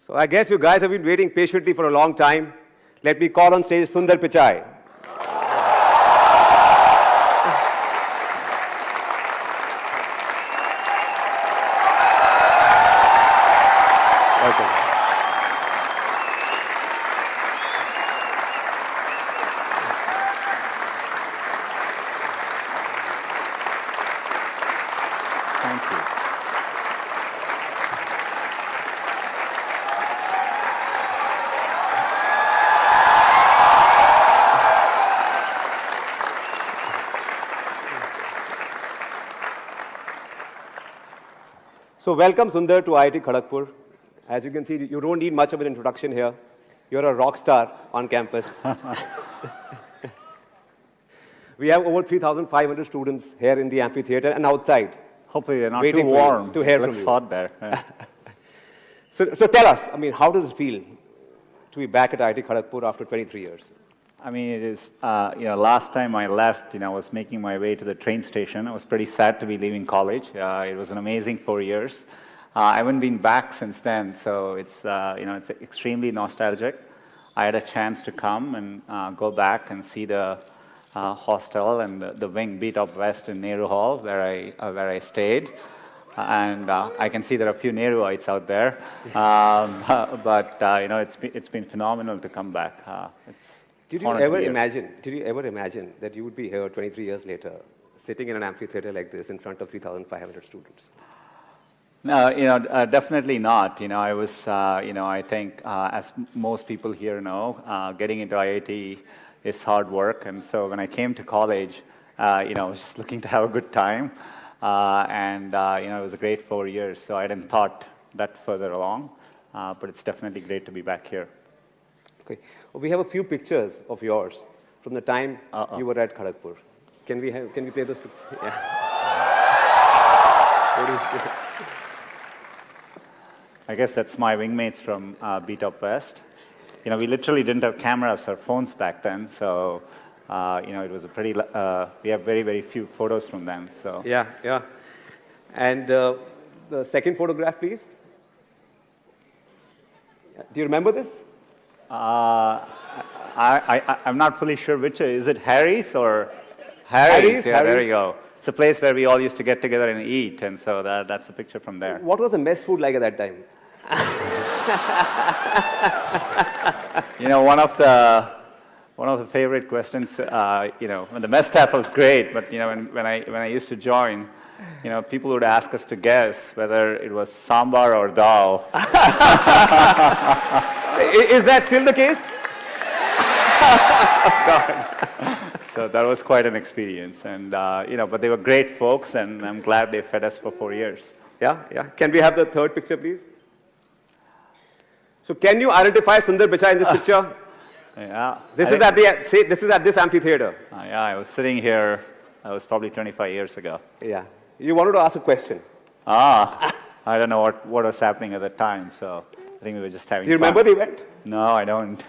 So I guess you guys have been waiting patiently for a long time. Let me call on stage Sundar Pichai. Welcome. Thank you. So welcome Sundar to IIT Kharagpur. As you can see, you don't need much of an introduction here. You're a rock star on campus. We have over 3,500 students here in the amphitheater and outside. Hopefully they're not Waiting too for you warm. to hear It from looks you. hot there. Yeah. So tell us, how does it feel to be back at IIT Kharagpur after 23 years? I mean, it is, last time I left, I was making my way to the train station. I was pretty sad to be leaving college. It was an amazing 4 years. I haven't been back since then, so it's extremely nostalgic. I had a chance to come and go back and see the hostel and the wing Beat Up West in Nehru Hall, where I stayed. And I can see there are a few Nehruites out there. It's been phenomenal to come back. Did you ever imagine that you would be here 23 years later, sitting in an amphitheater like this in front of 3,500 students? No, definitely not. I was, I think, as most people here know, getting into IIT is hard work. And so when I came to college, I was just looking to have a good time. It was a great 4 years. So I hadn't thought that further along. But it's definitely great to be back here. Okay. Well, we have a few pictures of yours from the time you were at Kharagpur. Can we play those pictures? Yeah. What do you say? I guess that's my wingmates from Beat Up West. We literally didn't have cameras or phones back then, so it was a pretty. We have very, very few photos from them. So yeah. And the second photograph, please. Do you remember this? I'm not fully sure which is it. Harry's or Harry's? Yeah, there you go. It's a place where we all used to get together and eat, and so that's a picture from there. What was the mess food like at that time? One of the favorite questions. When the mess staff was great, but when I used to join, people would ask us to guess whether it was sambar or dal. Is that still the case? So that was quite an experience, and but they were great folks, and I'm glad they fed us for 4 years. Yeah. Can we have the third picture, please? So can you identify Sundar Pichai in this picture? Yeah. This is at this amphitheater. Yeah, I was sitting here. That was probably 25 years ago. Yeah. You wanted to ask a question. I don't know what was happening at the time, so I think we were just having Do you fun. remember the event? No, I don't.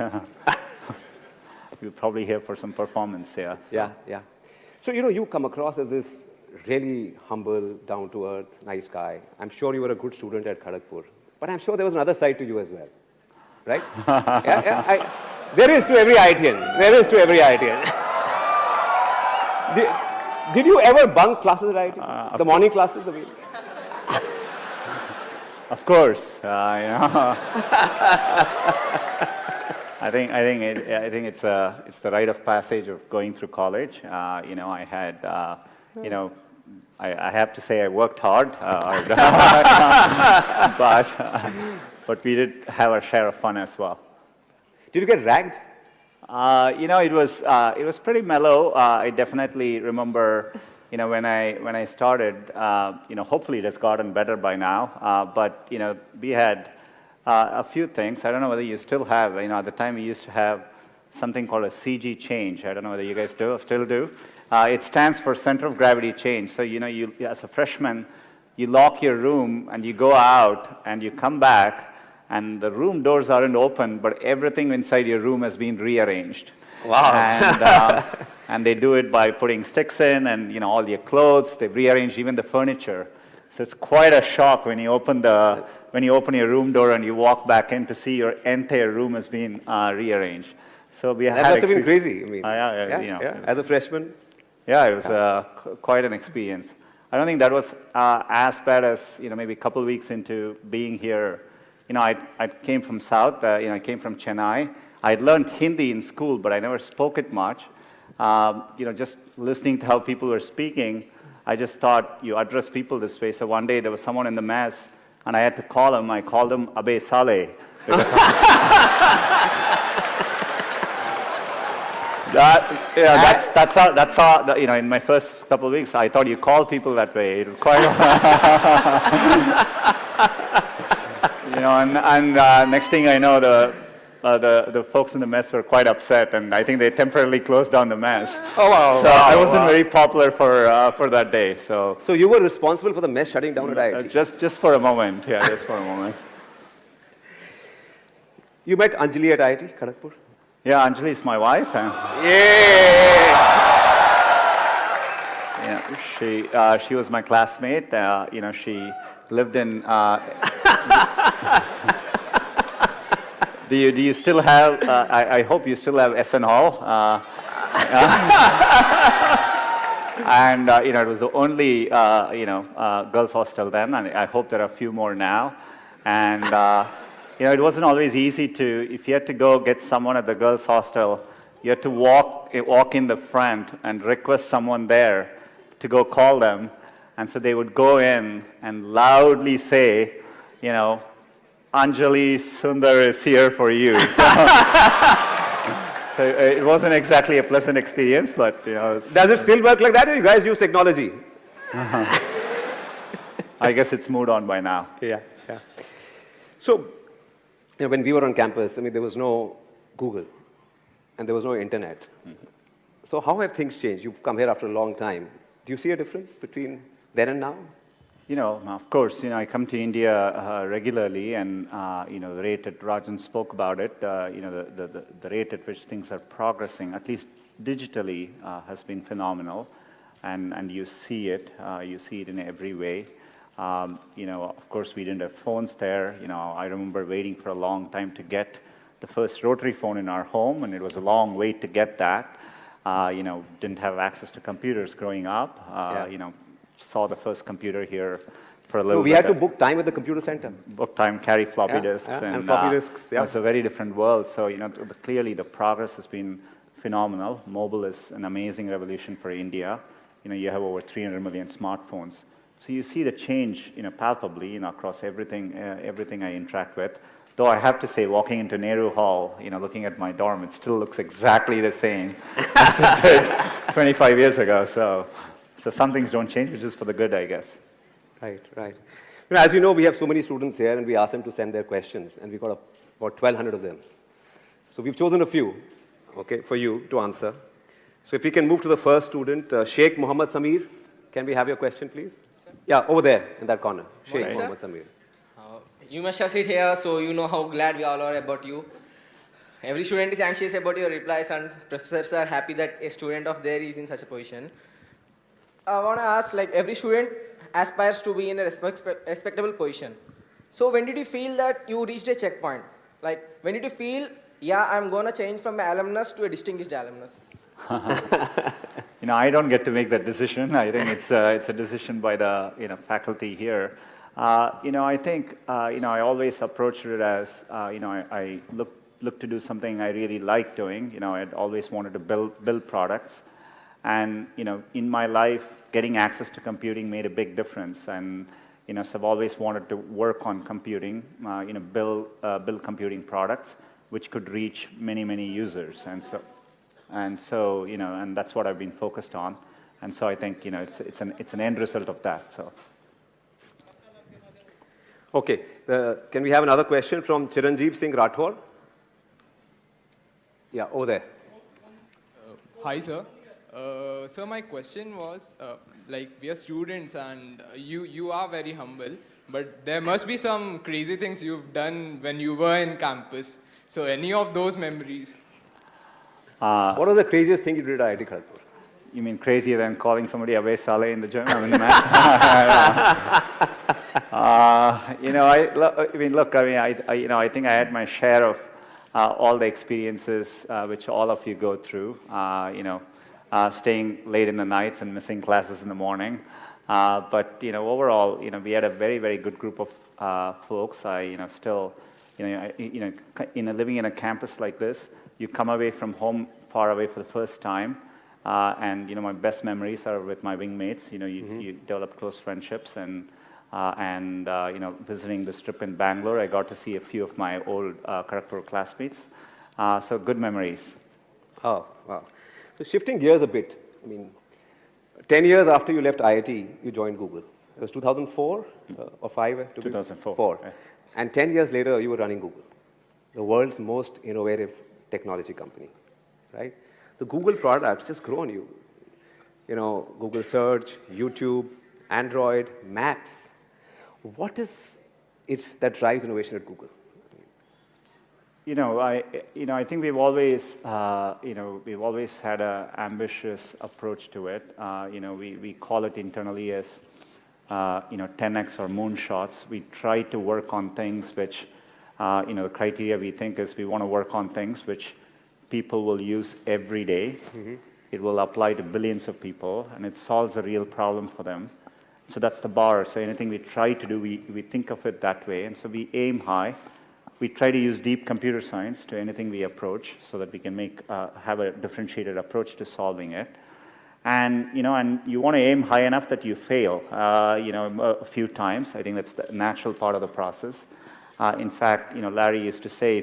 We're probably here for some performance, yeah. So. Yeah. So, you come across as this really humble, down-to-earth, nice guy. I'm sure you were a good student at Kharagpur. But I'm sure there was another side to you as well. Right? Yeah. There is to every IITian. Did you ever bunk classes at IIT? The morning classes? Of course. I think it's the rite of passage of going through college. I had, I have to say I worked hard, but we did have our share of fun as well. Did you get ragged? It was pretty mellow. I definitely remember, when I started, hopefully it has gotten better by now. But we had a few things. I don't know whether you still have. At the time we used to have something called a CG change. I don't know whether you guys still do. It stands for center of gravity change. So you as a freshman, you lock your room and you go out and you come back. And the room doors aren't open, but everything inside your room has been rearranged. Wow. And they do it by putting sticks in and all your clothes. They've rearranged even the furniture. So it's quite a shock when you open your room door and you walk back in to see your entire room has been rearranged. So we That had must have been crazy. I mean, yeah. As a freshman. Yeah, it was quite an experience. I don't think that was as bad as maybe a couple of weeks into being here. I came from South. I came from Chennai. I'd learned Hindi in school, but I never spoke it much. Just listening to how people were speaking, I just thought you address people this way. So one day there was someone in the mess, and I had to call him. I called him Abe Saleh. That's how in my first couple of weeks, I thought you call people that way. It was quite, and next thing I know, the folks in the mess were quite upset, and I think they temporarily closed down the mess. Oh wow! So I wasn't very popular for that day. So you were responsible for the mess shutting down at IIT? Just for a moment, yeah, just for a moment. You met Anjali at IIT Kharagpur? Yeah, Anjali is my wife. She was my classmate. She lived in. Do you still have? I hope you still have SN Hall. And it was the only girls' hostel then, and I hope there are a few more now. And it wasn't always easy if you had to go get someone at the girls' hostel, you had to walk in the front and request someone there to go call them. And so they would go in and loudly say, Anjali, Sundar is here for you. So it wasn't exactly a pleasant experience, but Does it still work like that, or you guys use technology? I guess it's moved on by now. Yeah. So, when we were on campus, there was no Google, and there was no internet. Mm-hmm. So how have things changed? You've come here after a long time. Do you see a difference between then and now? Of course, I come to India regularly, and the rate that Rajan spoke about it, the rate at which things are progressing, at least digitally, has been phenomenal, and you see it in every way. Of course, we didn't have phones there. I remember waiting for a long time to get the first rotary phone in our home, and it was a long wait to get that. Didn't have access to computers growing up. Saw the first computer here for a little bit. We had to book time at the computer center. Book time, carry floppy disks. And floppy disks, It's a very different world. So, clearly the progress has been phenomenal. Mobile is an amazing revolution for India. You have over 300 million smartphones. So you see the change, palpably, across everything I interact with. Though I have to say, walking into Nehru Hall, looking at my dorm, it still looks exactly the same as it did 25 years ago. So some things don't change, which is for the good, I guess. Right. As you know, we have so many students here, and we ask them to send their questions, and we got about 1,200 of them. So we've chosen a few, for you to answer. So if we can move to the first student, Sheikh Mohammed Samir. Can we have your question, please? Yeah, over there, in that corner. Sheikh Mohammed Samir. You must have sit here, so you know how glad we all are about you. Every student is anxious about your replies, and professors are happy that a student of theirs is in such a position. I want to ask, every student aspires to be in a respectable position. So when did you feel that you reached a checkpoint? When did you feel, I'm going to change from an alumnus to a distinguished alumnus? I don't get to make that decision. I think it's a decision by the faculty here. I think I always approached it as I look to do something I really like doing. I'd always wanted to build products, and in my life, getting access to computing made a big difference. And so I've always wanted to work on computing, build computing products which could reach many users. And that's what I've been focused on. And so I think it's an end result of that. So. Okay, can we have another question from Chiranjeev Singh Rathore? Yeah, over there. Hi, sir. So my question was, we are students, and you are very humble, but there must be some crazy things you've done when you were in campus. So any of those memories? What was the craziest thing you did at IIT Kharagpur? You mean crazier than calling somebody Abe Saleh in the gym? I mean, I think I had my share of all the experiences which all of you go through. Staying late in the nights and missing classes in the morning. But overall, we had a very, very good group of folks. Living in a campus like this, you come away from home far away for the first time. And my best memories are with my wingmates. You develop close friendships, and visiting this trip in Bangalore, I got to see a few of my old Kharagpur classmates. So good memories. Oh, wow. So shifting gears a bit, 10 years after you left IIT, you joined Google. It was 2004 or 5? 2004. Yeah. And 10 years later, you were running Google, the world's most innovative technology company, right? The Google products just grow on you. Google Search, YouTube, Android, Maps. What is it that drives innovation at Google? I think we've always had an ambitious approach to it. We call it internally as 10x or moonshots. We try to work on things which, the criteria we think is we want to work on things which people will use every day. Mm-hmm. It will apply to billions of people, and it solves a real problem for them. So that's the bar. So anything we try to do, we think of it that way. And so we aim high. We try to use deep computer science to anything we approach so that we can have a differentiated approach to solving it. And you want to aim high enough that you fail, a few times. I think that's the natural part of the process. In fact, Larry used to say,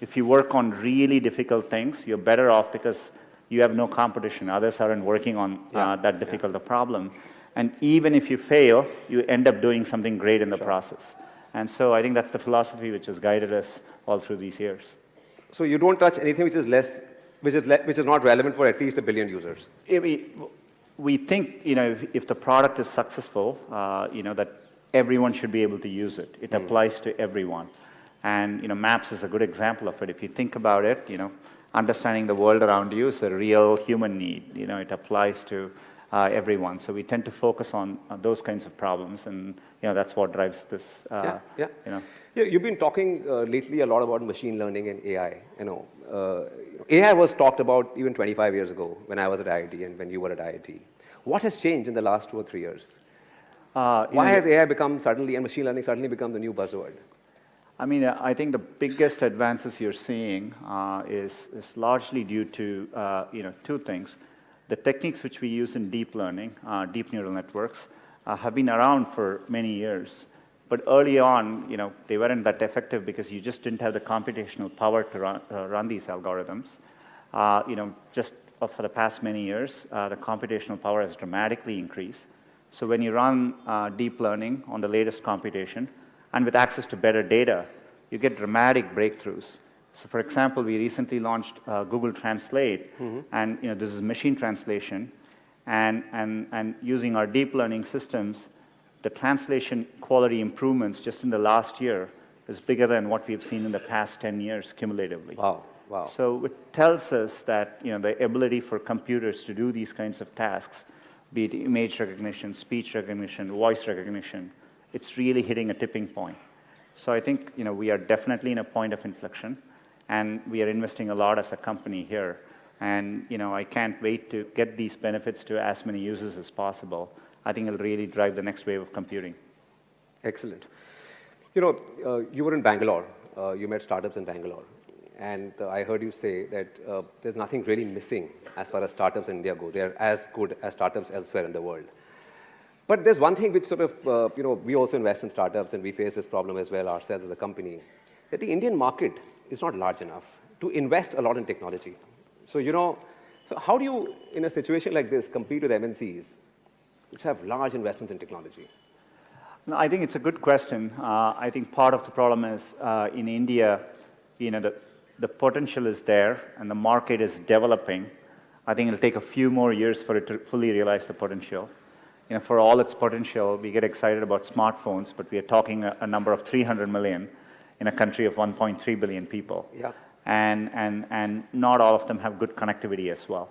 if you work on really difficult things, you're better off because you have no competition. Others aren't working on that difficult a problem. And even if you fail, you end up doing something great in the process. And so I think that's the philosophy which has guided us all through these years. So you don't touch anything which is not relevant for at least 1 billion users? We think, if the product is successful, that everyone should be able to use it. It applies to everyone. And Maps is a good example of it. If you think about it, understanding the world around you is a real human need. It applies to everyone. So we tend to focus on those kinds of problems, and that's what drives this. You've been talking lately a lot about machine learning and AI. AI was talked about even 25 years ago when I was at IIT and when you were at IIT. What has changed in the last 2 or 3 years? Why has AI become suddenly, and machine learning suddenly become the new buzzword? I think the biggest advances you're seeing is largely due to 2 things. The techniques which we use in deep learning, deep neural networks, have been around for many years. But early on, they weren't that effective because you just didn't have the computational power to run these algorithms. Just for the past many years, the computational power has dramatically increased. So when you run deep learning on the latest computation, and with access to better data, you get dramatic breakthroughs. So for example, we recently launched Google Translate, and this is machine translation, and using our deep learning systems, the translation quality improvements just in the last year is bigger than what we've seen in the past 10 years cumulatively. Wow, wow. So it tells us that the ability for computers to do these kinds of tasks, be it image recognition, speech recognition, voice recognition, it's really hitting a tipping point. So I think we are definitely in a point of inflection, and we are investing a lot as a company here. And I can't wait to get these benefits to as many users as possible. I think it'll really drive the next wave of computing. Excellent. You were in Bangalore. You met startups in Bangalore. And I heard you say that there's nothing really missing as far as startups in India go. They're as good as startups elsewhere in the world. But there's one thing which sort of, we also invest in startups, and we face this problem as well ourselves as a company, that the Indian market is not large enough to invest a lot in technology. So, so how do you, in a situation like this, compete with MNCs which have large investments in technology? No, I think it's a good question. I think part of the problem is in India, the potential is there and the market is developing. I think it'll take a few more years for it to fully realize the potential. For all its potential, we get excited about smartphones, but we are talking a number of 300 million in a country of 1.3 billion people. Yeah. And not all of them have good connectivity as well.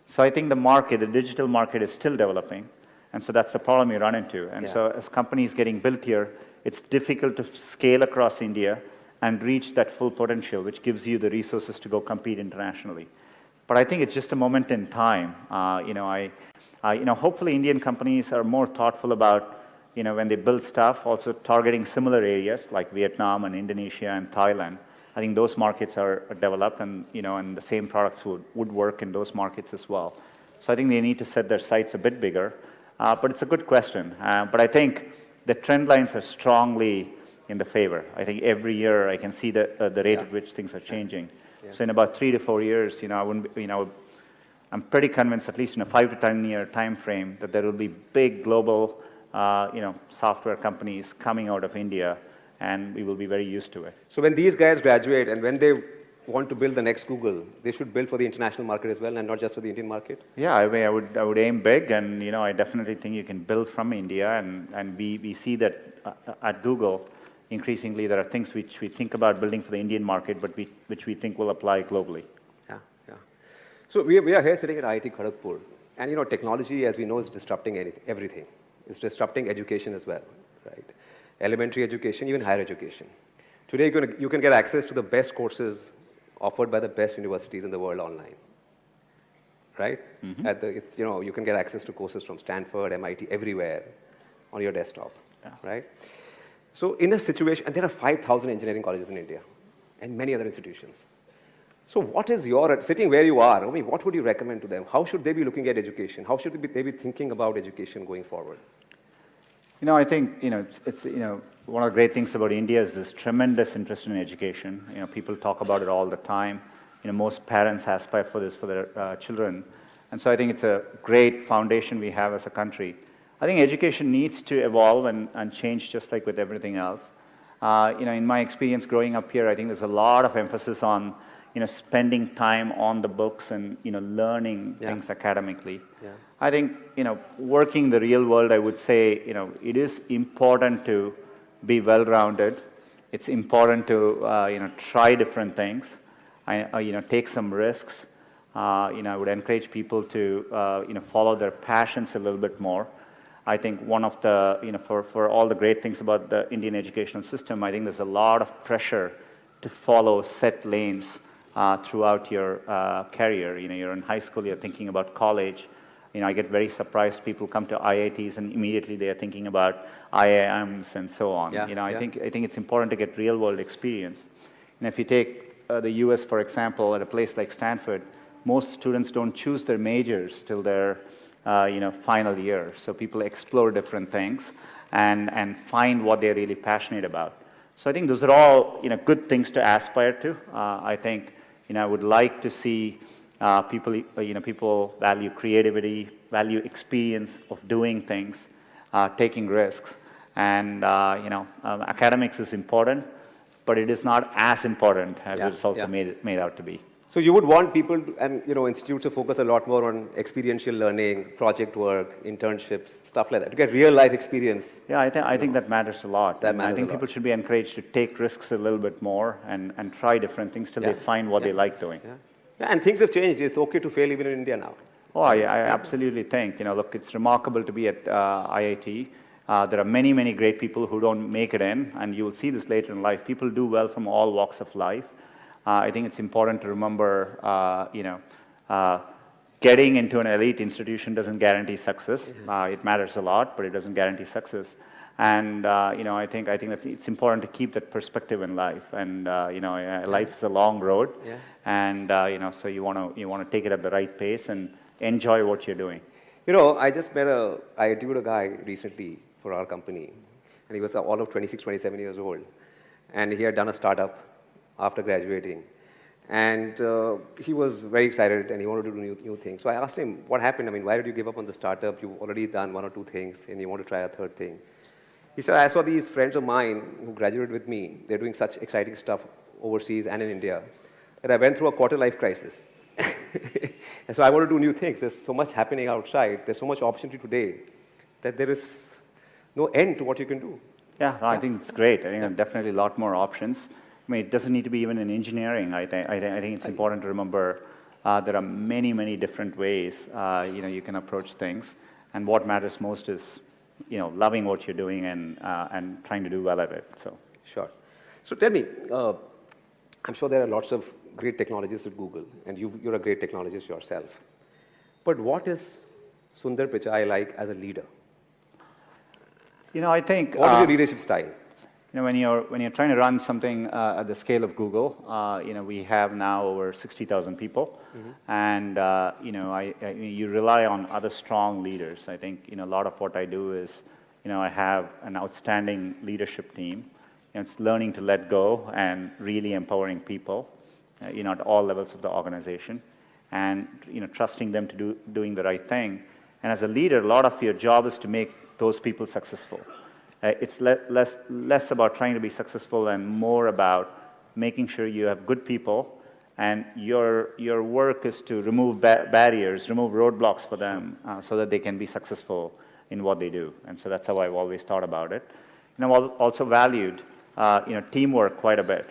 So I think the market, the digital market is still developing. And so that's the problem you run into. And so as companies getting built here, it's difficult to scale across India and reach that full potential, which gives you the resources to go compete internationally. But I think it's just a moment in time. Hopefully Indian companies are more thoughtful about, when they build stuff, also targeting similar areas like Vietnam and Indonesia and Thailand. I think those markets are developed, and and the same products would work in those markets as well. So I think they need to set their sights a bit bigger. But it's a good question. But I think the trend lines are strongly in the favor. I think every year I can see the rate at which things are changing. Yeah. So in about 3 to 4 years, I'm pretty convinced, at least in a 5 to 10 year time frame, that there will be big global, software companies coming out of India, and we will be very used to it. So when these guys graduate and when they want to build the next Google, they should build for the international market as well and not just for the Indian market? Yeah, I mean, I would aim big, and I definitely think you can build from India, and we see that at Google, increasingly there are things which we think about building for the Indian market, but which we think will apply globally. Yeah. So we are here sitting at IIT Kharagpur, and technology, as we know, is disrupting everything. It's disrupting education as well, right? Elementary education, even higher education. Today, you can get access to the best courses offered by the best universities in the world online, right? Mm-hmm. You can get access to courses from Stanford, MIT, everywhere on your desktop, right? So in a situation, and there are 5,000 engineering colleges in India and many other institutions. So what is sitting where you are, what would you recommend to them? How should they be looking at education? How should they be thinking about education going forward? I think, it's one of the great things about India is this tremendous interest in education. People talk about it all the time. Most parents aspire for this for their children. And so I think it's a great foundation we have as a country. I think education needs to evolve and change just like with everything else. In my experience growing up here, I think there's a lot of emphasis on, spending time on the books and, learning things academically. Yeah. I think, working the real world, I would say, it is important to be well-rounded. It's important to, try different things. Take some risks. I would encourage people to, follow their passions a little bit more. I think one of the, for all the great things about the Indian educational system, I think there's a lot of pressure to follow set lanes throughout your career. You're in high school, you're thinking about college. I get very surprised people come to IITs and immediately they are thinking about IIMs and so on. I think it's important to get real-world experience. And if you take the US, for example, at a place like Stanford, most students don't choose their majors till their final year. So people explore different things and find what they're really passionate about. So I think those are all good things to aspire to. I think I would like to see people value creativity, value experience of doing things, taking risks, and academics is important, but it is not as important as it's also made out to be. So you would want people and institutes to focus a lot more on experiential learning, project work, internships, stuff like that, to get real life experience. Yeah, I think that matters a lot. I think people should be encouraged to take risks a little bit more and try different things till they find what they like doing. Yeah, and things have changed. It's okay to fail even in India now. Oh, I absolutely think. Look, it's remarkable to be at IIT. There are many, many great people who don't make it in, and you will see this later in life. People do well from all walks of life. I think it's important to remember, getting into an elite institution doesn't guarantee success. It matters a lot, but it doesn't guarantee success. And I think it's important to keep that perspective in life. And life is a long road, and so you want to take it at the right pace and enjoy what you're doing. I interviewed a guy recently for our company, and he was all of 26, 27 years old, and he had done a startup after graduating. And he was very excited and he wanted to do new things. So I asked him, what happened? Why did you give up on the startup? You've already done 1 or 2 things and you want to try a third thing. He said, I saw these friends of mine who graduated with me. They're doing such exciting stuff overseas and in India that I went through a quarter-life crisis. And so I want to do new things. There's so much happening outside. There's so much opportunity today that there is no end to what you can do. Yeah, I think it's great. I think there are definitely a lot more options. It doesn't need to be even in engineering. I think it's important to remember, there are many, many different ways, you can approach things. And what matters most is, loving what you're doing and trying to do well at it. So. Sure. So tell me, I'm sure there are lots of great technologists at Google, and you're a great technologist yourself. But what is Sundar Pichai like as a leader? I think... What is your leadership style? When you're trying to run something at the scale of Google, we have now over 60,000 people, and you rely on other strong leaders. I think a lot of what I do is, I have an outstanding leadership team. It's learning to let go and really empowering people, at all levels of the organization, and trusting them to doing the right thing. And as a leader, a lot of your job is to make those people successful. It's less about trying to be successful and more about making sure you have good people, and your work is to remove barriers, remove roadblocks for them, so that they can be successful in what they do. And so that's how I've always thought about it. I've also valued teamwork quite a bit.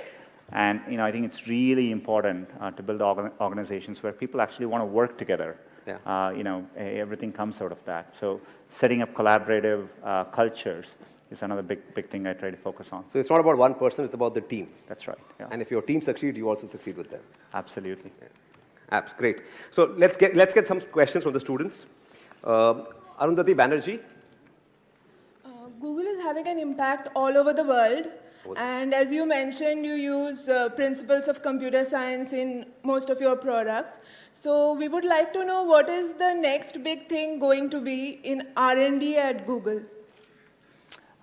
And I think it's really important to build organizations where people actually want to work together. Yeah. Everything comes out of that. So setting up collaborative cultures is another big thing I try to focus on. So it's not about one person, it's about the team. That's right. Yeah. And if your team succeeds, you also succeed with them. Absolutely. Yeah. Great. So let's get some questions from the students. Arundhati Banerjee. Google is having an impact all over the world. And as you mentioned, you use principles of computer science in most of your products. So we would like to know what is the next big thing going to be in R&D at Google?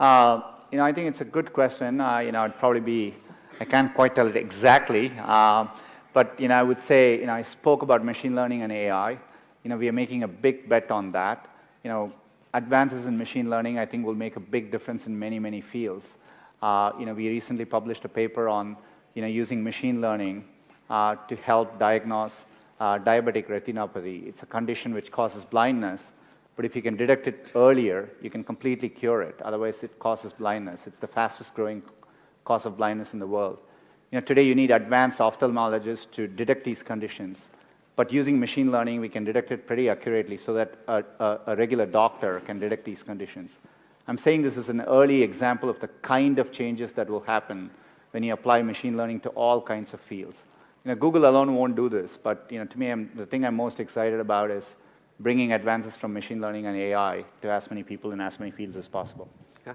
I think it's a good question. It'd probably be, I can't quite tell it exactly, but I would say, I spoke about machine learning and AI. We are making a big bet on that. Advances in machine learning, I think, will make a big difference in many, many fields. We recently published a paper on, using machine learning to help diagnose diabetic retinopathy. It's a condition which causes blindness, but if you can detect it earlier, you can completely cure it. Otherwise, it causes blindness. It's the fastest growing cause of blindness in the world. Today you need advanced ophthalmologists to detect these conditions, but using machine learning, we can detect it pretty accurately so that a regular doctor can detect these conditions. I'm saying this is an early example of the kind of changes that will happen when you apply machine learning to all kinds of fields. Google alone won't do this, but to me, the thing I'm most excited about is bringing advances from machine learning and AI to as many people in as many fields as possible. Yeah.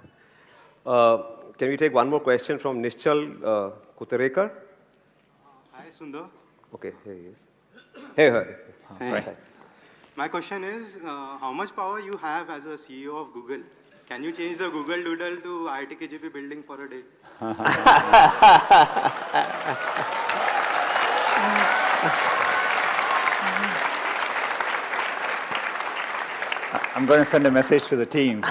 Can we take one more question from Nishchal Kuterekar? Hi, Sundar. Okay, here he is. Hey. Hey. Right. My question is, how much power you have as a CEO of Google? Can you change the Google Doodle to IIT KGP building for a day? I'm going to send a message to the team.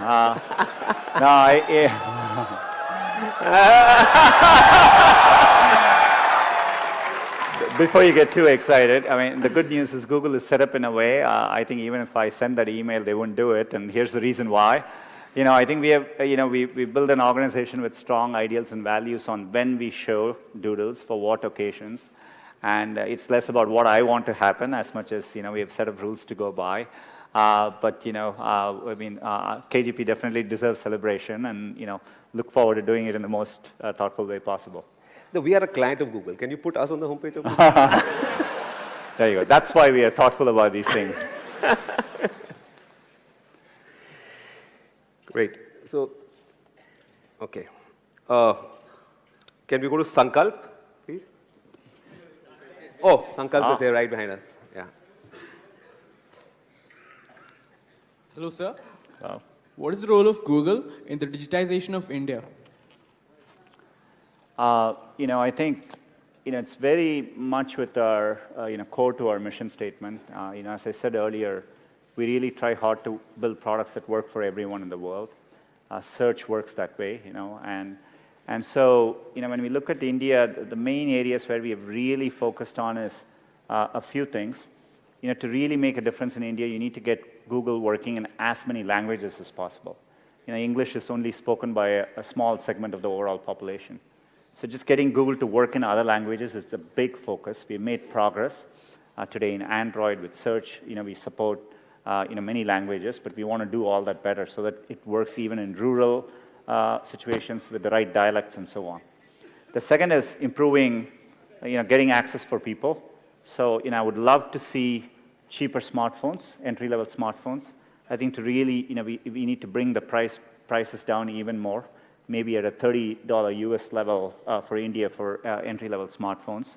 Before you get too excited, the good news is Google is set up in a way, I think even if I send that email, they wouldn't do it, and here's the reason why. I think we have, we build an organization with strong ideals and values on when we show doodles, for what occasions, and it's less about what I want to happen as much as, we have a set of rules to go by. KGP definitely deserves celebration, and, look forward to doing it in the most thoughtful way possible. No, we are a client of Google. Can you put us on the homepage of Google? There you go. That's why we are thoughtful about these things. Great. So, okay. Can we go to Sankalp, please? Oh, Sankalp is here right behind us. Yeah. Hello, sir. Wow. What is the role of Google in the digitization of India? I think, it's very much with our, core to our mission statement. As I said earlier, we really try hard to build products that work for everyone in the world. Search works that way, and so, when we look at India, the main areas where we have really focused on is a few things. To really make a difference in India, you need to get Google working in as many languages as possible. English is only spoken by a small segment of the overall population. So just getting Google to work in other languages is a big focus. We've made progress. today in Android with search. We support many languages, but we want to do all that better so that it works even in rural situations with the right dialects and so on. The second is improving, getting access for people. So, I would love to see cheaper smartphones, entry-level smartphones. I think to really, we need to bring the prices down even more, maybe at a $30 US level for India for entry-level smartphones.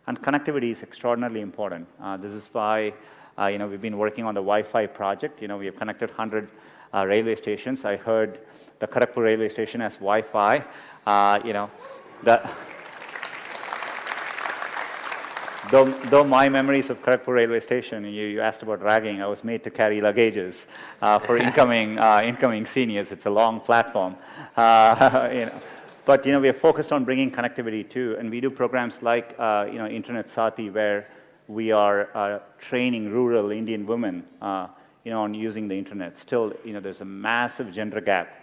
And connectivity is extraordinarily important. This is why, we've been working on the Wi-Fi project. We have connected 100 railway stations. I heard the Kharagpur railway station has Wi-Fi. Though my memories of Kharagpur railway station, you asked about ragging, I was made to carry luggages for incoming seniors. It's a long platform. But we are focused on bringing connectivity too, and we do programs like Internet Sati, where we are training rural Indian women on using the internet. Still, there's a massive gender gap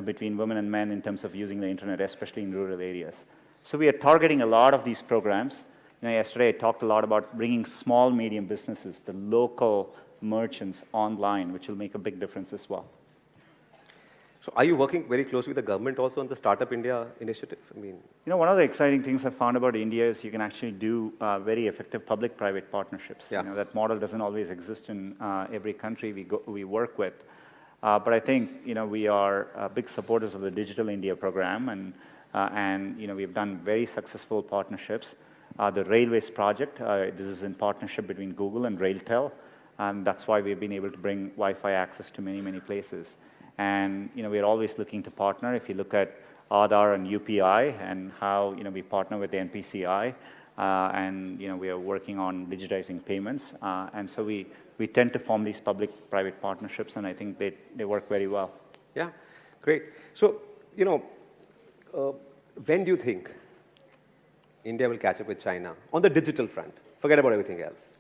between women and men in terms of using the internet, especially in rural areas. So we are targeting a lot of these programs. Yesterday I talked a lot about bringing small, medium businesses, the local merchants online, which will make a big difference as well. So are you working very closely with the government also on the Startup India initiative? I mean, one of the exciting things I found about India is you can actually do very effective public-private partnerships. Yeah. That model doesn't always exist in every country we work with. But I think we are big supporters of the Digital India program, and we've done very successful partnerships. The Railways project, this is in partnership between Google and RailTel, and that's why we've been able to bring Wi-Fi access to many, many places. And we're always looking to partner. If you look at Aadhaar and UPI and how we partner with the NPCI, and we are working on digitizing payments, and so we tend to form these public-private partnerships, and I think they work very well. yeah, great. So, when do you think India will catch up with China on the digital front? Forget about everything else.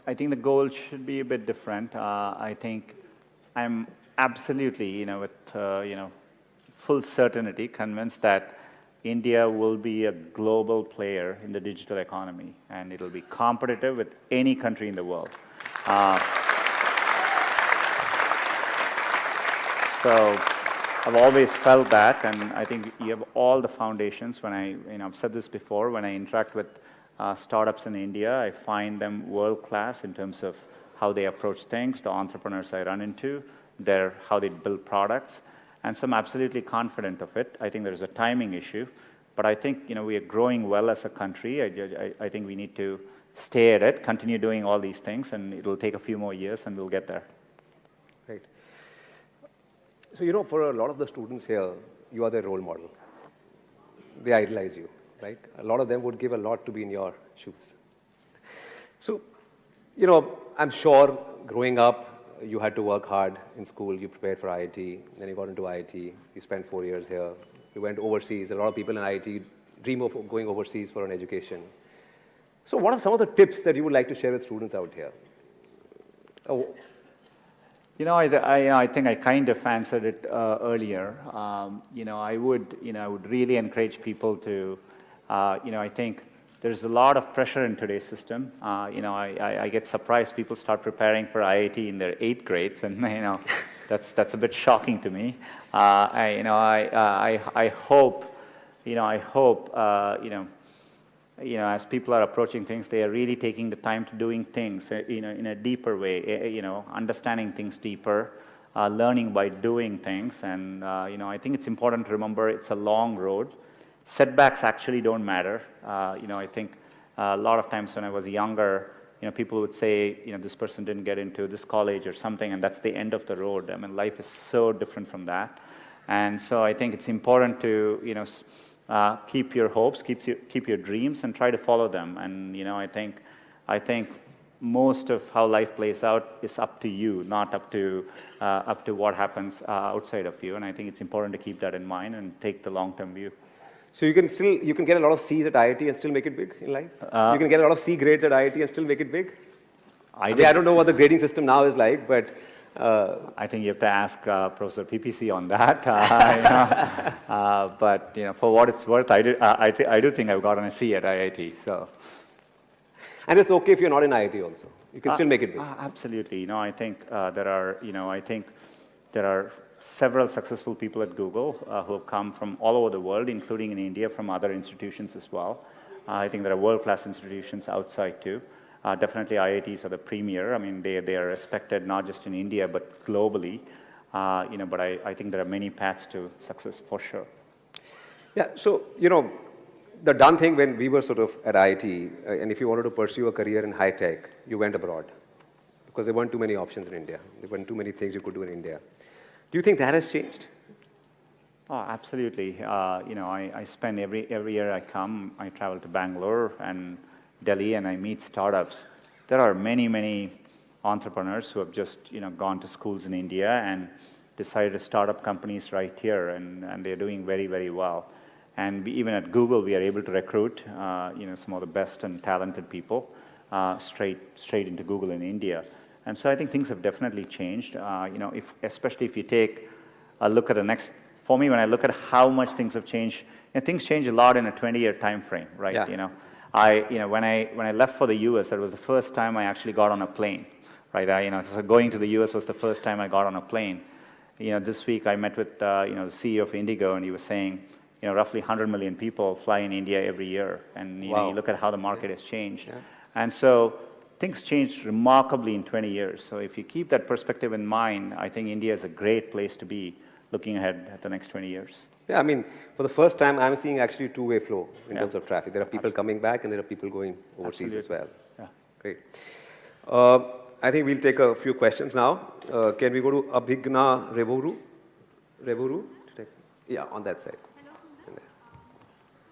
I think the goal should be a bit different. I think I'm absolutely, with full certainty convinced that India will be a global player in the digital economy, and it'll be competitive with any country in the world. So I've always felt that, and I think you have all the foundations. When I've said this before, when I interact with startups in India, I find them world-class in terms of how they approach things, the entrepreneurs I run into, how they build products, and so I'm absolutely confident of it. I think there's a timing issue, but I think we are growing well as a country. I think we need to stay at it, continue doing all these things, and it'll take a few more years, and we'll get there. Right. So, for a lot of the students here, you are their role model. They idolize you, right? A lot of them would give a lot to be in your shoes. So, I'm sure growing up, you had to work hard in school. You prepared for IIT, then you got into IIT. You spent 4 years here. You went overseas. A lot of people in IIT dream of going overseas for an education. So what are some of the tips that you would like to share with students out here? Oh. I think I kind of answered it earlier. I would really encourage people to, I think there's a lot of pressure in today's system. I get surprised people start preparing for IIT in their 8th grades, and that's a bit shocking to me. I hope as people are approaching things, they are really taking the time to doing things, in a deeper way, understanding things deeper, learning by doing things. And, I think it's important to remember it's a long road. Setbacks actually don't matter. I think a lot of times when I was younger, people would say, this person didn't get into this college or something, and that's the end of the road. I mean, life is so different from that. And so I think it's important to, keep your hopes, keep your dreams, and try to follow them. And I think most of how life plays out is up to you, not up to what happens outside of you. And I think it's important to keep that in mind and take the long-term view. So you can get a lot of C's at IIT and still make it big in life? You can get a lot of C grades at IIT and still make it big? I don't know what the grading system now is like, but I think you have to ask Professor PPC on that. But for what it's worth, I do think I've gotten a C at IIT. So. And it's okay if you're not in IIT also. You can still make it big. Absolutely. I think there are several successful people at Google who have come from all over the world, including in India, from other institutions as well. I think there are world-class institutions outside too. Definitely IITs are the premier. I mean, they are respected not just in India, but globally. But I think there are many paths to success for sure. Yeah, so, the done thing when we were sort of at IIT, and if you wanted to pursue a career in high tech, you went abroad. Because there weren't too many options in India. There weren't too many things you could do in India. Do you think that has changed? Oh, absolutely. I spend every year I travel to Bangalore and Delhi and I meet startups. There are many, many entrepreneurs who have just gone to schools in India and decided to start up companies right here, and they're doing very, very well. And even at Google, we are able to recruit some of the best and talented people straight into Google in India. And so I think things have definitely changed. Especially if you take a look at for me, when I look at how much things have changed, things change a lot in a 20-year time frame, right? Yeah. When I left for the US, that was the first time I actually got on a plane, right? So going to the US was the first time I got on a plane. This week I met with the CEO of Indigo, and he was saying, roughly 100 million people fly in India every year, and you look at how the market has changed. Yeah. And so things changed remarkably in 20 years. So if you keep that perspective in mind, I think India is a great place to be looking ahead at the next 20 years. Yeah, I mean, for the first time, I'm seeing actually two-way flow in terms of traffic. There are people coming back, and there are people going overseas as well. Yeah. Great. I think we'll take a few questions now. Can we go to Abhigna Revuru? Yeah, on that side. Hello, Sundar.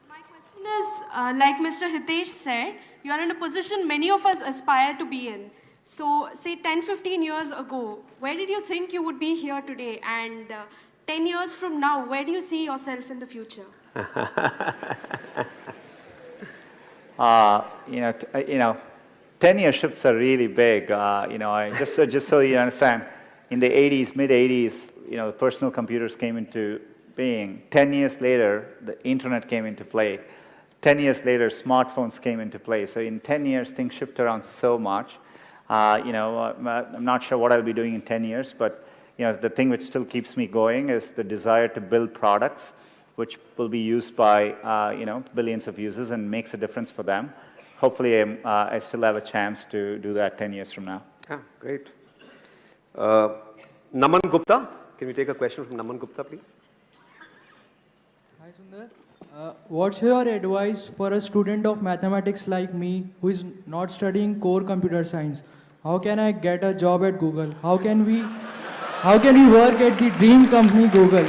My question is, like Mr. Hitesh said, you are in a position many of us aspire to be in. So, say 10, 15 years ago, where did you think you would be here today? And 10 years from now, where do you see yourself in the future? 10-year shifts are really big. Just so you understand, in the 80s, mid-80s, personal computers came into being. 10 years later, the internet came into play. 10 years later, smartphones came into play. So in 10 years, things shift around so much. I'm not sure what I'll be doing in 10 years, but the thing which still keeps me going is the desire to build products which will be used by billions of users and makes a difference for them. Hopefully, I still have a chance to do that 10 years from now. Yeah, great. Naman Gupta, can we take a question from Naman Gupta, please? Hi, Sundar. What's your advice for a student of mathematics like me who is not studying core computer science? How can I get a job at Google? How can we work at the dream company Google?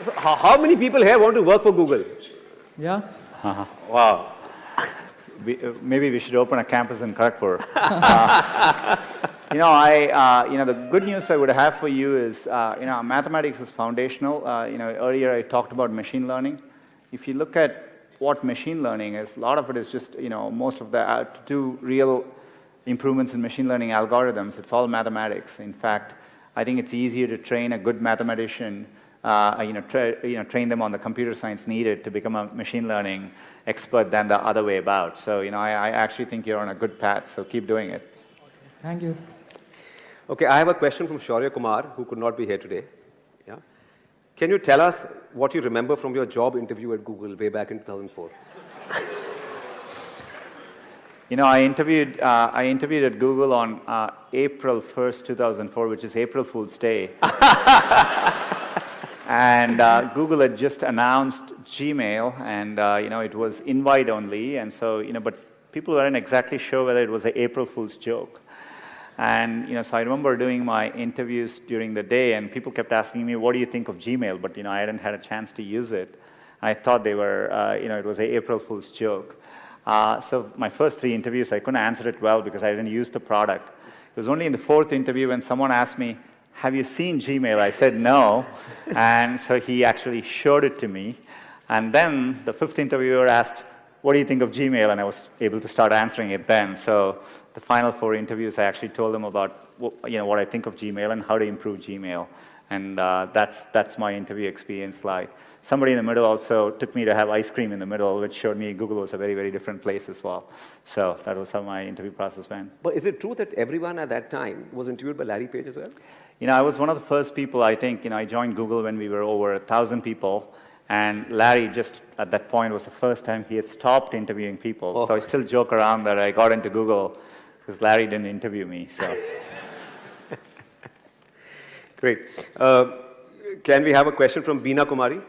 So how many people here want to work for Google? Yeah. Wow. Maybe we should open a campus in Kharagpur. The good news I would have for you is, mathematics is foundational. Earlier I talked about machine learning. If you look at what machine learning is, a lot of it is just, most of the, to do real improvements in machine learning algorithms, it's all mathematics. In fact, I think it's easier to train a good mathematician, train them on the computer science needed to become a machine learning expert than the other way about. So, I actually think you're on a good path, so keep doing it. Thank you. Okay, I have a question from Shaurya Kumar, who could not be here today. Yeah. Can you tell us what you remember from your job interview at Google way back in 2004? I interviewed at Google on April 1st, 2004, which is April Fool's Day. And Google had just announced Gmail, and it was invite only, and so but people weren't exactly sure whether it was an April Fool's joke. And so I remember doing my interviews during the day, and people kept asking me, "What do you think of Gmail?" But I hadn't had a chance to use it. I thought they were, it was an April Fool's joke. So my first 3 interviews, I couldn't answer it well because I didn't use the product. It was only in the 4th interview when someone asked me, "Have you seen Gmail?" I said no, and so he actually showed it to me. And then the 5th interviewer asked, "What do you think of Gmail?" And I was able to start answering it then. So the final 4 interviews, I actually told them about what I think of Gmail and how to improve Gmail. And that's my interview experience like. Somebody in the middle also took me to have ice cream in the middle, which showed me Google was a very, very different place as well. So that was how my interview process went. But is it true that everyone at that time was interviewed by Larry Page as well? I was one of the first people, I think, I joined Google when we were over 1,000 people. And Larry, just at that point, was the first time he had stopped interviewing people. Oh. So I still joke around that I got into Google because Larry didn't interview me. So. Great. Can we have a question from Beena Kumari?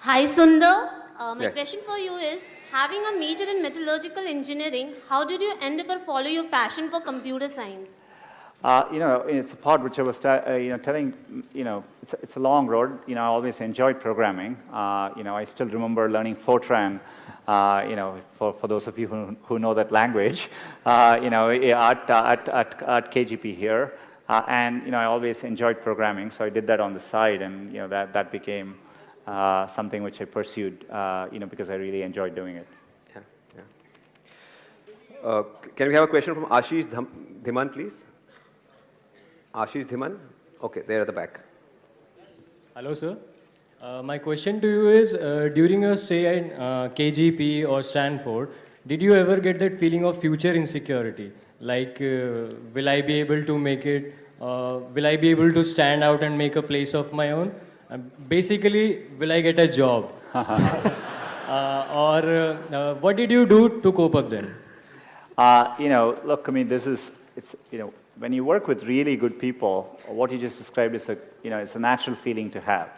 Hi Sundar, my Yeah. question for you is, having a major in metallurgical engineering, how did you end up or follow your passion for computer science? It's a part which I was telling, it's a long road. I always enjoyed programming. I still remember learning Fortran, for those of you who know that language, at KGP here. And I always enjoyed programming, so I did that on the side, and that became something which I pursued, because I really enjoyed doing it. Yeah. Can we have a question from Ashish Dhiman, please? Ashish Dhiman? Okay, there at the back. Hello, sir. My question to you is, during your stay in KGP or Stanford, did you ever get that feeling of future insecurity? Like, will I be able to make it? Will I be able to stand out and make a place of my own? Basically, will I get a job? What did you do to cope up then? Look, when you work with really good people, what you just described is it's a natural feeling to have.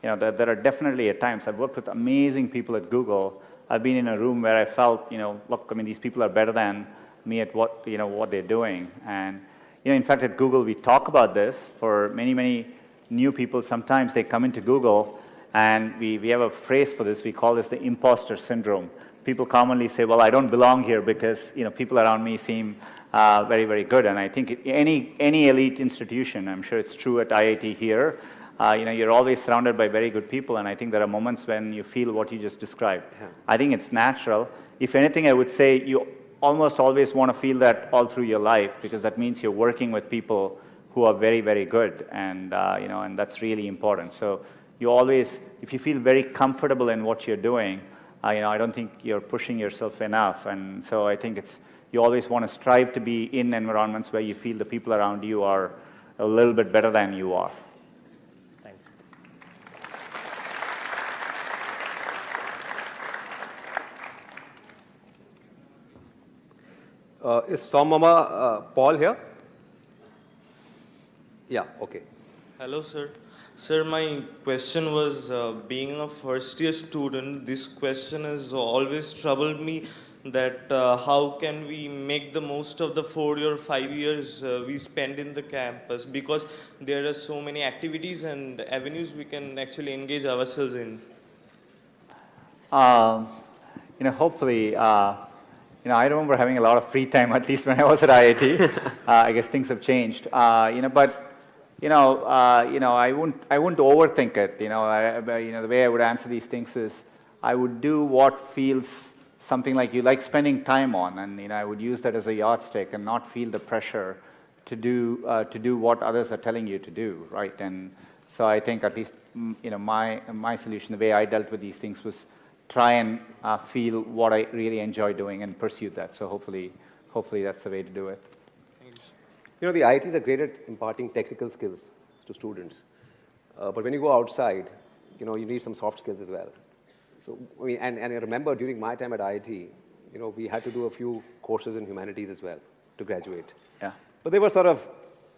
There are definitely at times, I've worked with amazing people at Google. I've been in a room where I felt, look, these people are better than me at what they're doing. And, in fact, at Google, we talk about this for many, many new people. Sometimes they come into Google, and we have a phrase for this. We call this the imposter syndrome. People commonly say, well, I don't belong here because, people around me seem very, very good. And I think any elite institution, I'm sure it's true at IIT here, you're always surrounded by very good people, and I think there are moments when you feel what you just described. Yeah. I think it's natural. If anything, I would say you almost always want to feel that all through your life, because that means you're working with people who are very, very good, and and that's really important. So you always, if you feel very comfortable in what you're doing, I don't think you're pushing yourself enough, and so I think you always want to strive to be in environments where you feel the people around you are a little bit better than you are. Thanks. Is Somama Paul here? Yeah, okay. Hello, sir. Sir, my question was, being a first-year student, this question has always troubled me, that how can we make the most of the 4 or 5 years we spend in the campus, because there are so many activities and avenues we can actually engage ourselves in. Hopefully, I remember having a lot of free time, at least when I was at IIT. I guess things have changed, but I wouldn't overthink it. The way I would answer these things is, I would do what feels something like you like spending time on, and I would use that as a yardstick and not feel the pressure to do what others are telling you to do, right? And so I think at least my solution, the way I dealt with these things, was try and feel what I really enjoy doing and pursue that. So hopefully that's the way to do it. The IITs are great at imparting technical skills to students. But when you go outside, you need some soft skills as well. So, and I remember during my time at IIT, we had to do a few courses in humanities as well to graduate. Yeah. But they were sort of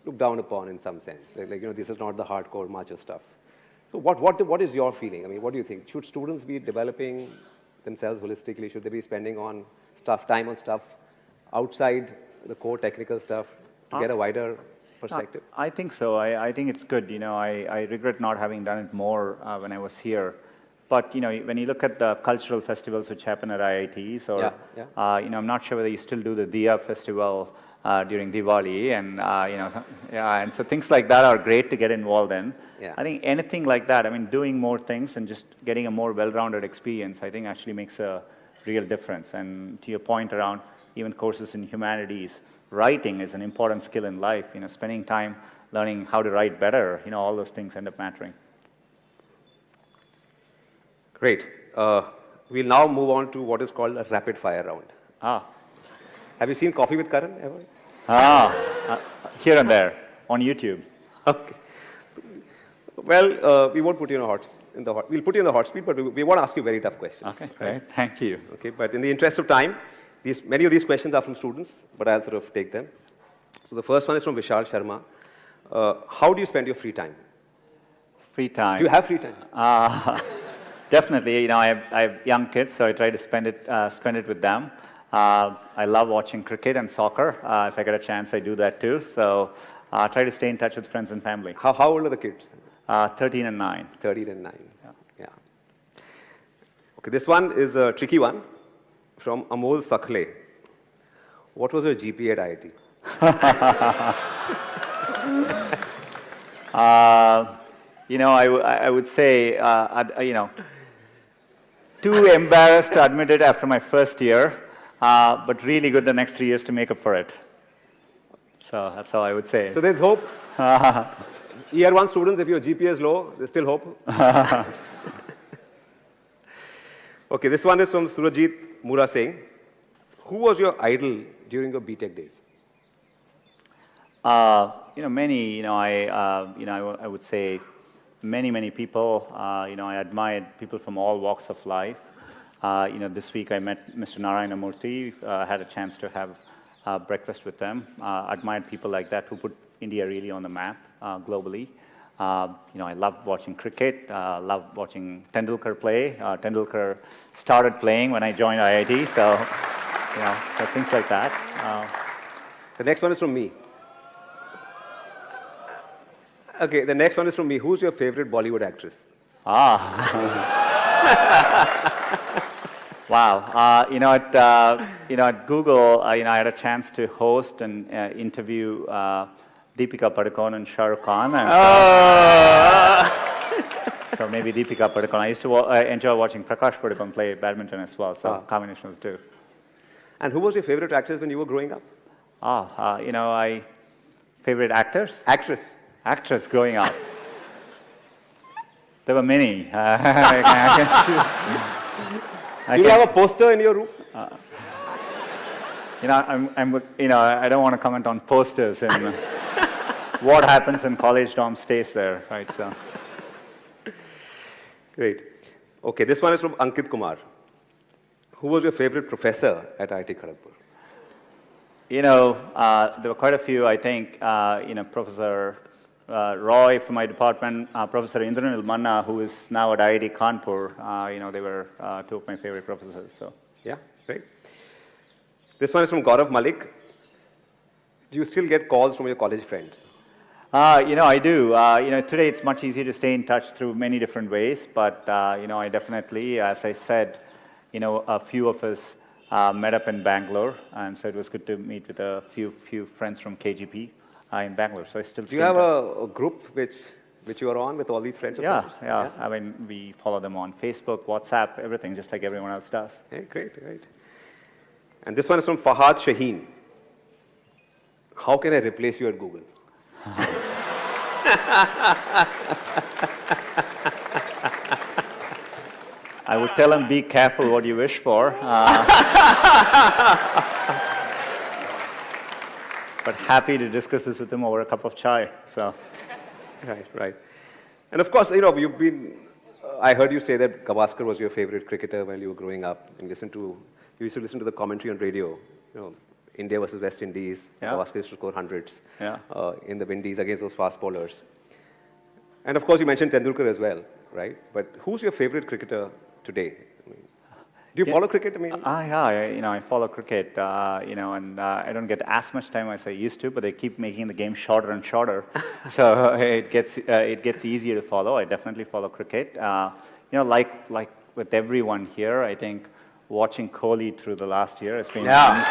looked down upon in some sense. This is not the hardcore macho stuff. So what is your feeling? What do you think? Should students be developing themselves holistically? Should they be spending time on stuff outside the core technical stuff to get a wider perspective? I think so. I think it's good. I regret not having done it more when I was here. But when you look at the cultural festivals which happen at IITs, or I'm not sure whether you still do the Diya festival during Diwali, and and so things like that are great to get involved in. Yeah. I think anything like that, doing more things and just getting a more well-rounded experience, I think actually makes a real difference. And to your point around even courses in humanities. Writing is an important skill in life. Spending time learning how to write better, all those things end up mattering. Great. We'll now move on to what is called a rapid fire round. Have you seen Coffee with Karan ever? Here and there, on YouTube. Okay. Well, we won't put you we'll put you in the hot seat, but we won't ask you very tough questions. Okay, great. Thank you. Okay, but in the interest of time, many of these questions are from students, but I'll sort of take them. So the first one is from Vishal Sharma. How do you spend your free time? Free time. Do you have free time? Definitely. I have young kids, so I try to spend it with them. I love watching cricket and soccer. If I get a chance, I do that too. So I try to stay in touch with friends and family. How old are the kids? 13 and 9. 13 and 9. Yeah. Okay, this one is a tricky one from Amol Sakhle. What was your GPA at IIT? I would say, too embarrassed to admit it after my first year, but really good the next 3 years to make up for it. So that's how I would say. So there's hope. Year 1 students, if your GPA is low, there's still hope. Okay, this one is from Surajit Mura Singh. Who was your idol during your BTech days? Many. I would say many people. I admired people from all walks of life. This week I met Mr. Narayana Murthy. Had a chance to have breakfast with them. Admired people like that who put India really on the map globally. I love watching cricket. Love watching Tendulkar play. Tendulkar started playing when I joined IIT, so things like that. The next one is from me. Okay, the next one is from me. Who's your favorite Bollywood actress? Wow. At Google, I had a chance to host and interview Deepika Padukone and Shah Rukh Khan. And so maybe Deepika Padukone. I used to enjoy watching Prakash Padukone play badminton as well, so combination of the two. And who was your favorite actress when you were growing up? Favorite actors? Actress growing up. There were many. I can choose. Do you have a poster in your room? I don't want to comment on posters and what happens in college dorm stays there, right? So. Great. Okay, this one is from Ankit Kumar. Who was your favorite professor at IIT Kharagpur? There were quite a few. I think, Professor Roy from my department, Professor Indranil Manna, who is now at IIT Kanpur. They were two of my favorite professors. So. Yeah, great. This one is from Gaurav Malik. Do you still get calls from your college friends? I do. Today it's much easier to stay in touch through many different ways, but, I definitely, as I said, a few of us met up in Bangalore, and so it was good to meet with a few friends from KGP in Bangalore. So I still. Do you have a group which you are on with all these friends of yours? Yeah. I mean, we follow them on Facebook, WhatsApp, everything, just like everyone else does. Yeah, great. And this one is from Fahad Shaheen. How can I replace you at Google? I would tell him, be careful what you wish for. But happy to discuss this with him over a cup of chai. So. Right. And of course, you've been. I heard you say that Gavaskar was your favorite cricketer while you were growing up, and you used to listen to the commentary on radio. India versus West Indies. Yeah. Gavaskar used to score hundreds in the Windies against those fast bowlers. And of course, you mentioned Tendulkar as well, right? But who's your favorite cricketer today? Do you follow cricket? I follow cricket, and I don't get as much time as I used to, but they keep making the game shorter and shorter, so it gets easier to follow. I definitely follow cricket. Like with everyone here, I think watching Kohli through the last year has been incredible.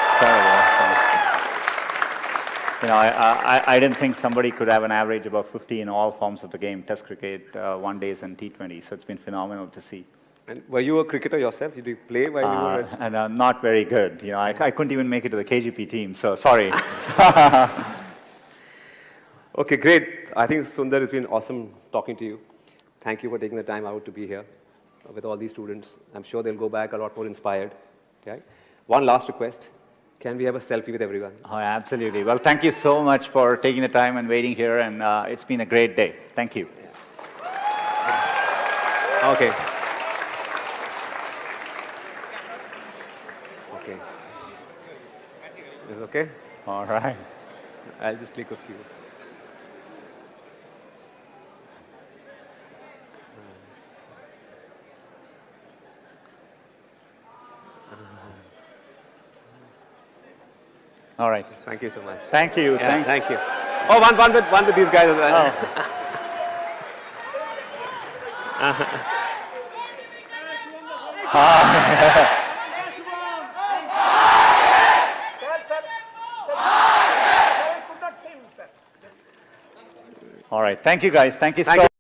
So, I didn't think somebody could have an average above 50 in all forms of the game: Test cricket, one days, and T20. So it's been phenomenal to see. And were you a cricketer yourself? Did you play while you were at... And not very good. You know, I couldn't even make it to the KGP team, so sorry. Okay, great. I think, Sundar, it's been awesome talking to you. Thank you for taking the time out to be here with all these students. I'm sure they'll go back a lot more inspired. Okay? One last request. Can we have a selfie with everyone? Oh, absolutely. Well, thank you so much for taking the time and waiting here, and it's been a great day. Thank you. Okay. Okay. Is it okay? All right. I'll just click a few. All right. Thank you so much. Thank you. Yeah, thank you. Oh, one with these guys as well. All right. Thank you, guys. Thank you so much.